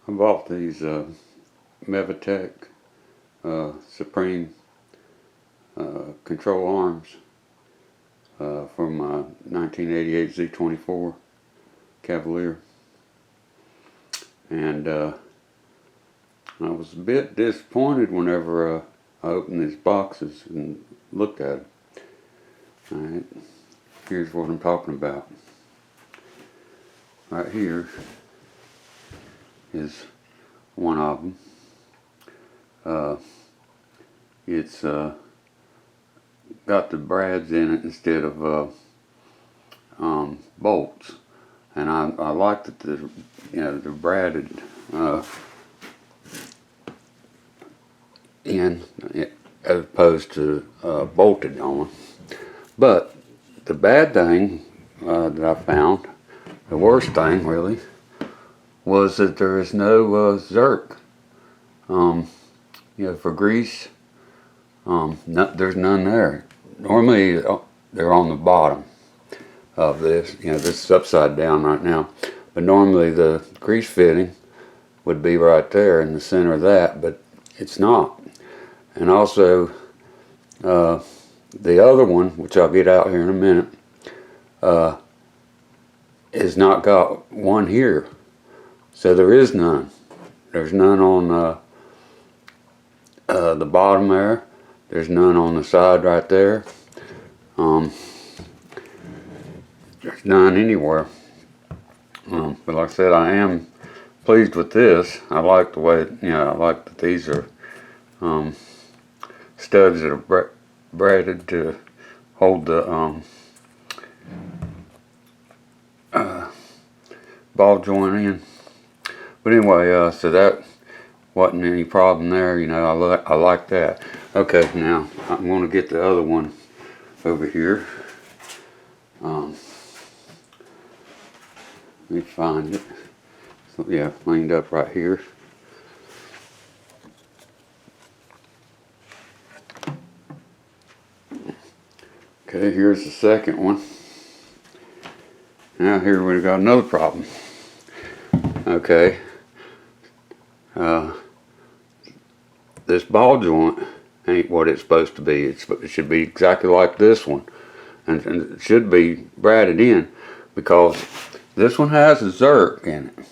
I bought these Mevotech Supreme control arms for my 1988 Z24 Cavalier, and I was a bit disappointed whenever I opened these boxes and looked at them. Alright, here's what I'm talking about. Right here is one of them. It's got the brads in it instead of bolts, and I like that they're bradded in as opposed to bolted on. But the bad thing that I found, the worst thing really, was that there is no Zerk. For grease, there's none there. Normally they're on the bottom of this. This is upside down right now, but normally the grease fitting would be right there in the center of that, but it's not. And also the other one, which I'll get out here in a minute, has not got one here. So there is none. There's none on the bottom there. There's none on the side right there. There's none anywhere. But like I said, I am pleased with this. I like the way, I like that these are studs that are braided to hold the ball joint in. But anyway, so that wasn't any problem there. I like that. Okay, now I'm going to get the other one over here. Let me find it. So yeah, cleaned up right here. Okay, here's the second one. Now here we've got another problem. Okay, this ball joint ain't what it's supposed to be. It should be exactly like this one, and it should be braided in, because this one has a Zerk in it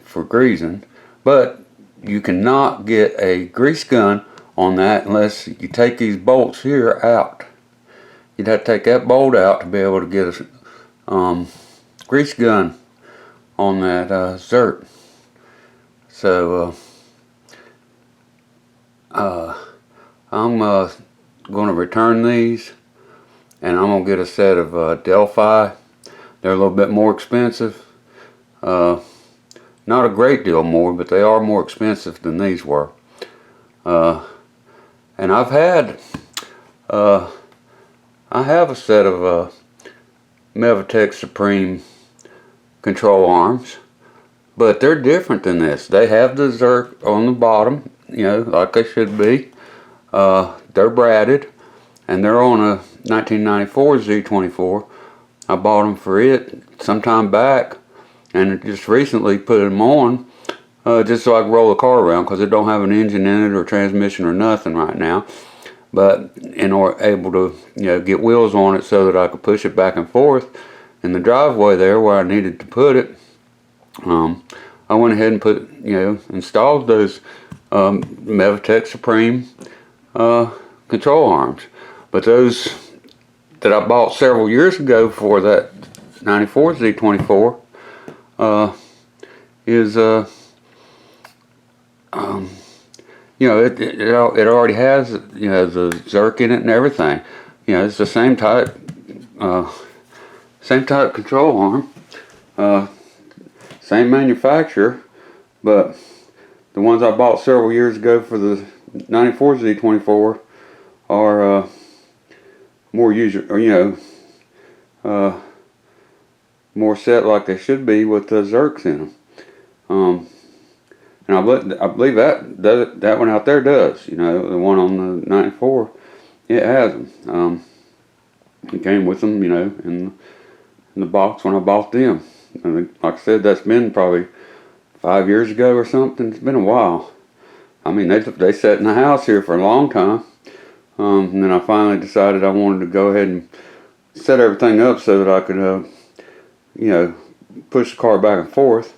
for greasing, but you cannot get a grease gun on that unless you take these bolts here out. You'd have to take that bolt out to be able to get a grease gun on that Zerk. So I'm going to return these, and I'm going to get a set of Delphi. They're a little bit more expensive. Not a great deal more, but they are more expensive than these were. And I have a set of Mevotech Supreme control arms, but they're different than this. They have the Zerk on the bottom, like they should be. They're braided, and they're on a 1994 Z24. I bought them for it sometime back, and just recently put them on just so I can roll the car around, because it don't have an engine in it or transmission or nothing right now. But in order able to get wheels on it so that I could push it back and forth in the driveway there where I needed to put it, I went ahead and installed those Mevotech Supreme control arms. But those that I bought several years ago for that 94 Z24 is it already has the Zerk in it and everything. It's the same type control arm, same manufacturer, but the ones I bought several years ago for the 94 Z24 are more more set like they should be with the Zerks in them. And I believe that one out there does. The one on the 94, it has them. It came with them, in the box when I bought them. And like I said, that's been probably 5 years ago or something. It's been a while. I mean, they sat in the house here for a long time. And then I finally decided I wanted to go ahead and set everything up so that I could, push the car back and forth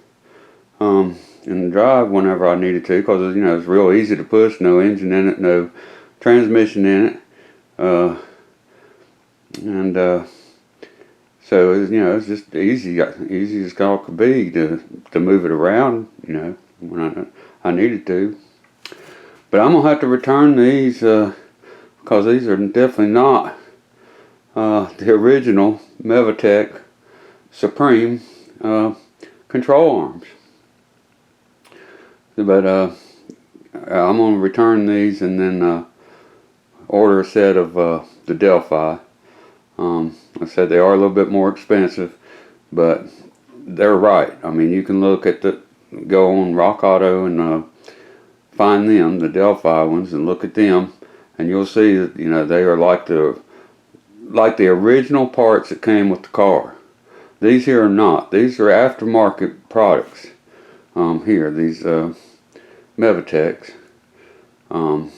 and drive whenever I needed to, because it's real easy to push. No engine in it, no transmission in it, and so it's just easy as all could be to move it around, when I needed to. But I'm gonna have to return these because these are definitely not the original Mevotech Supreme control arms. But I'm going to return these and then order a set of the Delphi. I said they are a little bit more expensive, but they're right. I mean, you can go on Rock Auto and find them, the Delphi ones, and look at them, and you'll see that they are like the original parts that came with the car. These here are not. These are aftermarket products. Here, these Mevotechs, and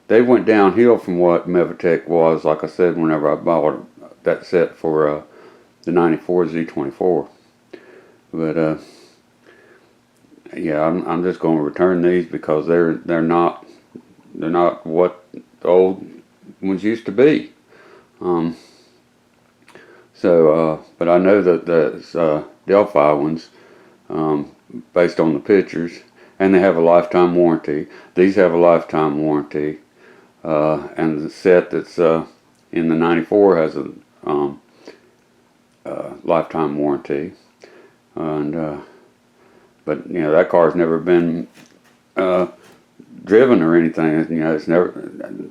they went downhill from what Mevotech was, like I said, whenever I bought that set for the 94 Z24. But yeah, I'm just going to return these because they're not what the old ones used to be. But I know that the Delphi ones, based on the pictures, and they have a lifetime warranty. These have a lifetime warranty, and the set that's in the 94 has a lifetime warranty. And but that car's never been driven or anything. It's never.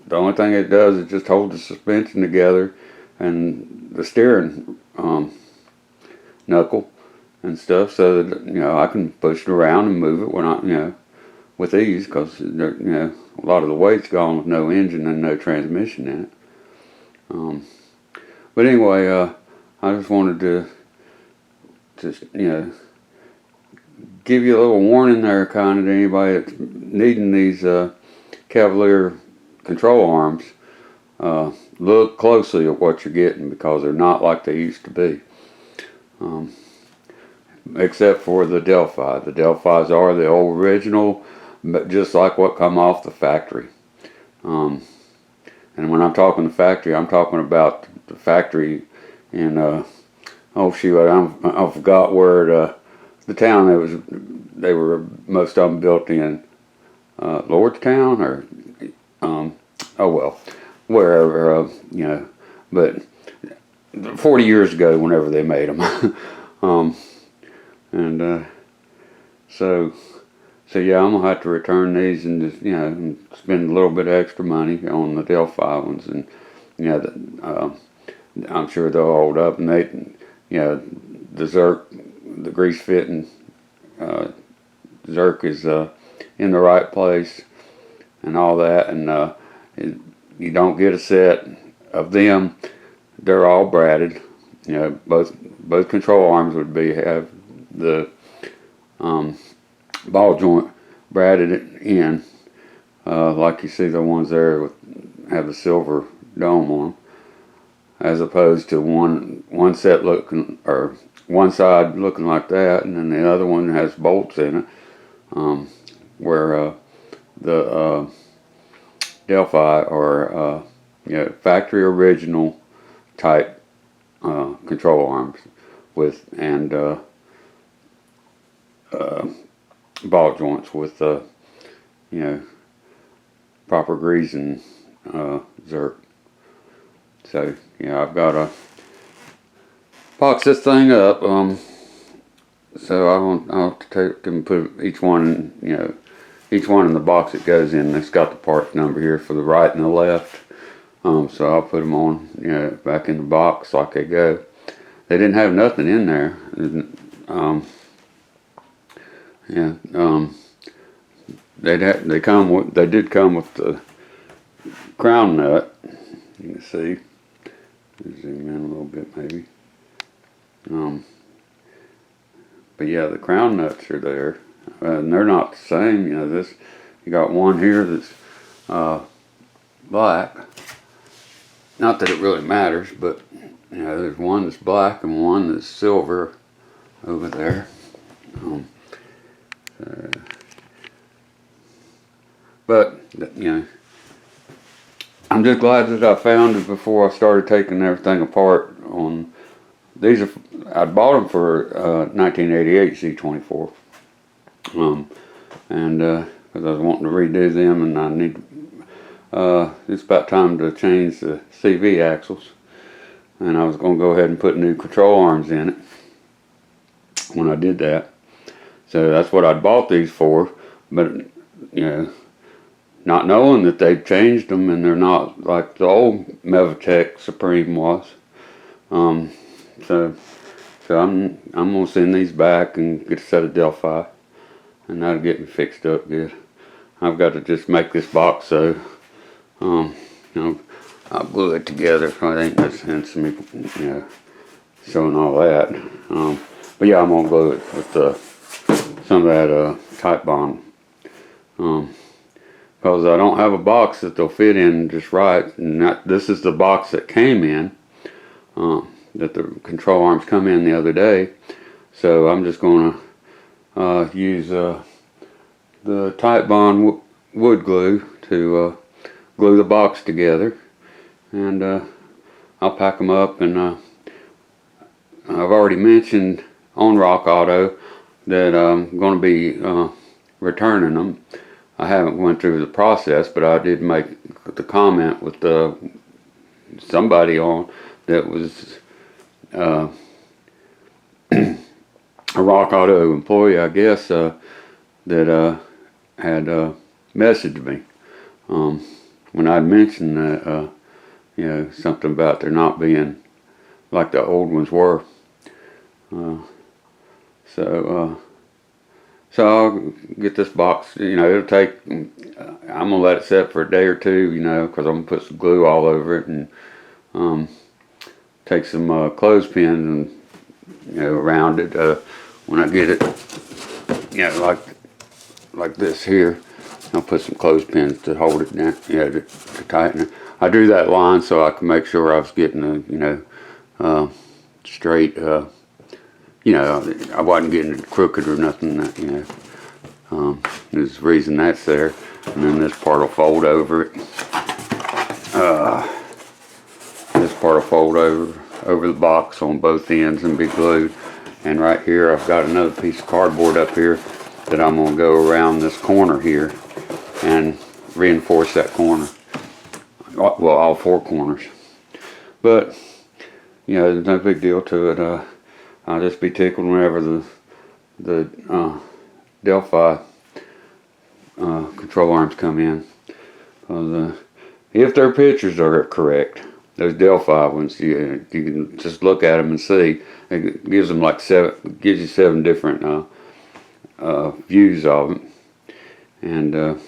The only thing it does is just hold the suspension together and the steering knuckle and stuff, so that I can push it around and move it when I with ease, because a lot of the weight's gone with no engine and no transmission in it. But anyway, I just wanted to give you a little warning there, kind of, to anybody that's needing these Cavalier control arms. Look closely at what you're getting, because they're not like they used to be. Except for the Delphi. The Delphis are the old original, but just like what come off the factory. And when I'm talking the factory, I'm talking about the factory in oh shoot, I forgot where the town they were most of them built in, Lordstown, or oh well, wherever, but 40 years ago, whenever they made them. And so yeah, I'm gonna have to return these and just and spend a little bit of extra money on the Delphi ones, and I'm sure they'll hold up, and they the Zerk, the grease fitting Zerk is in the right place and all that, and you don't get a set of them. They're all braided. Both control arms would have the ball joint braided in, like you see the ones there have the silver dome on them, as opposed to one set looking, or one side looking like that, and then the other one has bolts in it, where the Delphi are factory original type control arms with ball joints with proper greasing Zerk. So I've got to box this thing up. So I'll have to take and put each one in the box it goes in. It's got the part number here for the right and the left. So I'll put them on back in the box like they go. They didn't have nothing in there. They did come with the crown nut. You can see. Zoom in a little bit maybe. but yeah, the crown nuts are there, and they're not the same. You know, this, you got one here that's black. Not that it really matters, but you know, there's one that's black and one that's silver over there. But you know, I'm just glad that I found it before I started taking everything apart. On these, I bought them for 1988 Z24, and because I was wanting to redo them, and I need. It's about time to change the CV axles, and I was going to go ahead and put new control arms in it when I did that. So that's what I bought these for, but you know, not knowing that they've changed them and they're not like the old Mevotech Supreme was. So I'm gonna send these back and get a set of Delphi, and that'll get me fixed up good. I've got to just make this box so you know, I'll glue it together. So it ain't no sense in me, you know, showing all that. But yeah, I'm gonna glue it with some of that tight bond. Because I don't have a box that they'll fit in just right, and this is the box that came in, that the control arms come in the other day. So I'm just going to use the tight bond wood glue to glue the box together, and I'll pack them up. And I've already mentioned on Rock Auto that I'm going to be returning them. I haven't went through the process, but I did make the comment with somebody on that was a Rock Auto employee, I guess, that had messaged me when I mentioned that, you know, something about there not being like the old ones were. So I'll get this box, you know, it'll take, I'm going to let it set for a day or two, you know, because I'm going to put some glue all over it, and take some clothespins and, you know, around it when I get it, you know, like this here. I'll put some clothespins to hold it down, you know, to tighten it. I drew that line so I can make sure I was getting a, you know, straight, you know, I wasn't getting it crooked or nothing, you know. There's a reason that's there. And then this part will fold over it. This part will fold over the box on both ends and be glued. And right here I've got another piece of cardboard up here that I'm going to go around this corner here and reinforce that corner. Well, all four corners. But, you know, there's no big deal to it. I'll just be tickled whenever the Delphi control arms come in. If their pictures are correct, those Delphi ones, you can just look at them and see. It gives them like gives you 7 different views of them, and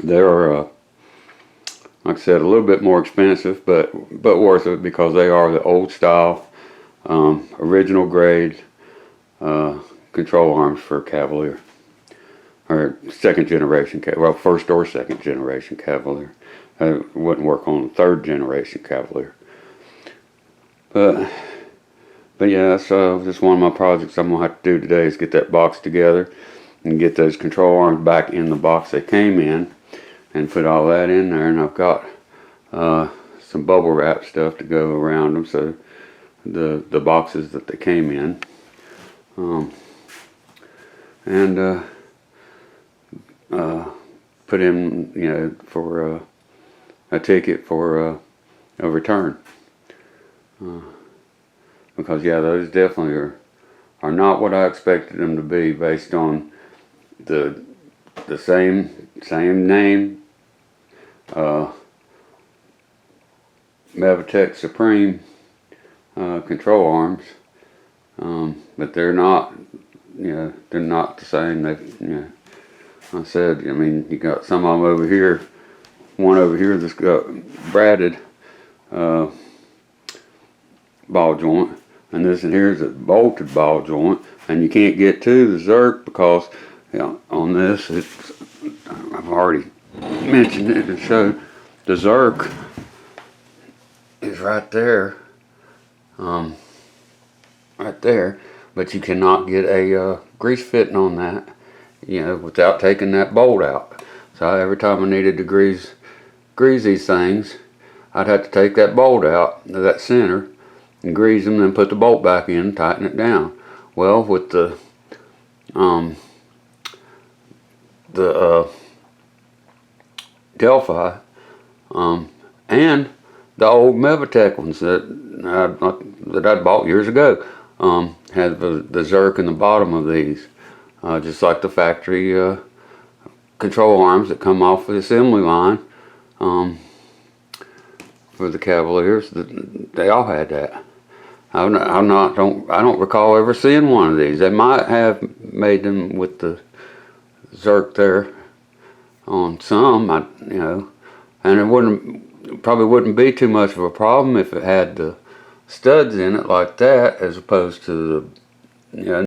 they're like I said, a little bit more expensive, but worth it because they are the old style. Original grade control arms for Cavalier, or second generation, well, first or second generation Cavalier. It wouldn't work on third generation Cavalier. But yeah, that's just one of my projects I'm gonna have to do today is get that box together and get those control arms back in the box they came in, and put all that in there. And I've got some bubble wrap stuff to go around them, so the boxes that they came in, and put in, you know, for a ticket for a return, because yeah, those definitely are not what I expected them to be based on the same name, Mevotech Supreme control arms, but they're not, you know, they're not the same. They, you know, I said, I mean, you got some of them over here, one over here that's got braided ball joint. and this in here is a bolted ball joint, and you can't get to the Zerk because, you know, on this it's, I've already mentioned it and showed the Zerk is right there, right there, but you cannot get a grease fitting on that, you know, without taking that bolt out. So every time I needed to grease these things, I'd have to take that bolt out of that center and grease them, then put the bolt back in and tighten it down. Well, with the Delphi and the old Mevotech ones that I bought years ago had the Zerk in the bottom of these, just like the factory control arms that come off the assembly line for the Cavaliers. They all had that. I don't recall ever seeing one of these. They might have made them with the Zerk there on some, you know, and it probably wouldn't be too much of a problem if it had the studs in it like that, as opposed to the, you know,